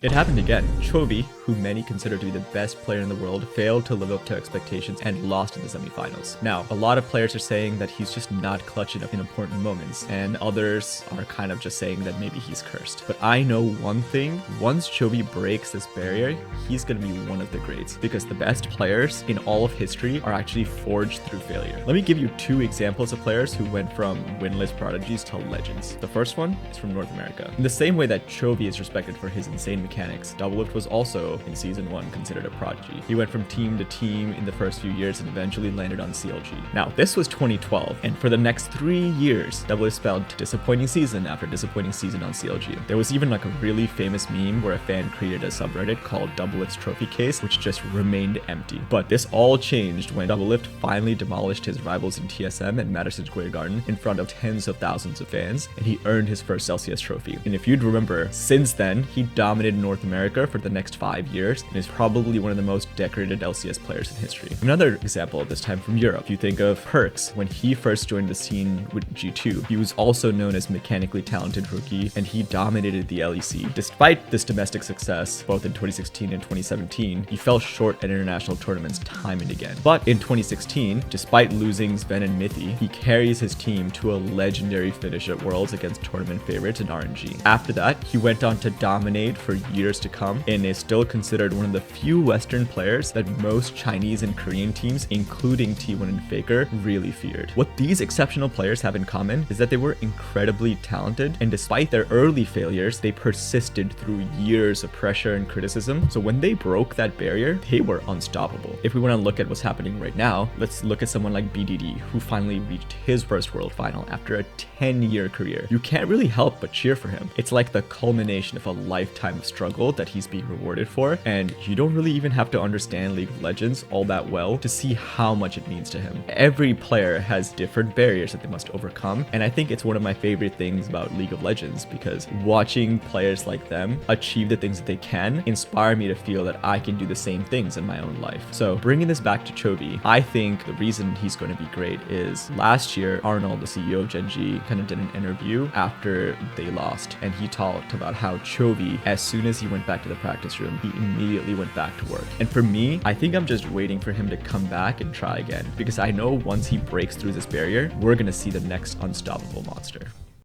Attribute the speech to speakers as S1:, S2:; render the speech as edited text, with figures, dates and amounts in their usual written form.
S1: It happened again. Chovy, who many consider to be the best player in the world, failed to live up to expectations and lost in the semifinals. Now, a lot of players are saying that he's just not clutch enough in important moments, and others are kind of just saying that maybe he's cursed. But I know one thing, once Chovy breaks this barrier, he's going to be one of the greats, because the best players in all of history are actually forged through failure. Let me give you two examples of players who went from winless prodigies to legends. The first one is from North America. In the same way that Chovy is respected for his insane mechanics, Doublelift was also, in Season 1, considered a prodigy. He went from team to team in the first few years and eventually landed on CLG. Now, this was 2012, and for the next 3 years, Doublelift spelled disappointing season after disappointing season on CLG. There was even like a really famous meme where a fan created a subreddit called Doublelift's trophy case, which just remained empty. But this all changed when Doublelift finally demolished his rivals in TSM and Madison Square Garden in front of tens of thousands of fans, and he earned his first Celsius trophy. And if you'd remember, since then, he dominated North America for the next 5 years and is probably one of the most decorated LCS players in history. Another example, this time from Europe, if you think of Perkz, when he first joined the scene with G2, he was also known as mechanically talented rookie, and he dominated the LEC. Despite this domestic success, both in 2016 and 2017, he fell short at international tournaments time and again. But in 2016, despite losing Sven and Mithy, he carries his team to a legendary finish at Worlds against tournament favorites in RNG. After that, he went on to dominate for years to come and is still considered one of the few Western players that most Chinese and Korean teams, including T1 and Faker, really feared. What these exceptional players have in common is that they were incredibly talented, and despite their early failures, they persisted through years of pressure and criticism. So when they broke that barrier, they were unstoppable. If we want to look at what's happening right now, let's look at someone like Bdd, who finally reached his first world final after a 10-year career. You can't really help but cheer for him. It's like the culmination of a lifetime of struggle that he's being rewarded for, and you don't really even have to understand League of Legends all that well to see how much it means to him. Every player has different barriers that they must overcome, and I think it's one of my favorite things about League of Legends, because watching players like them achieve the things that they can inspire me to feel that I can do the same things in my own life. So bringing this back to Chovy, I think the reason he's going to be great is last year, Arnold, the CEO of GENG, kind of did an interview after they lost, and he talked about how Chovy, as soon as he went back to the practice room, he immediately went back to work. And for me, I think I'm just waiting for him to come back and try again, because I know once he breaks through this barrier, we're gonna see the next unstoppable monster.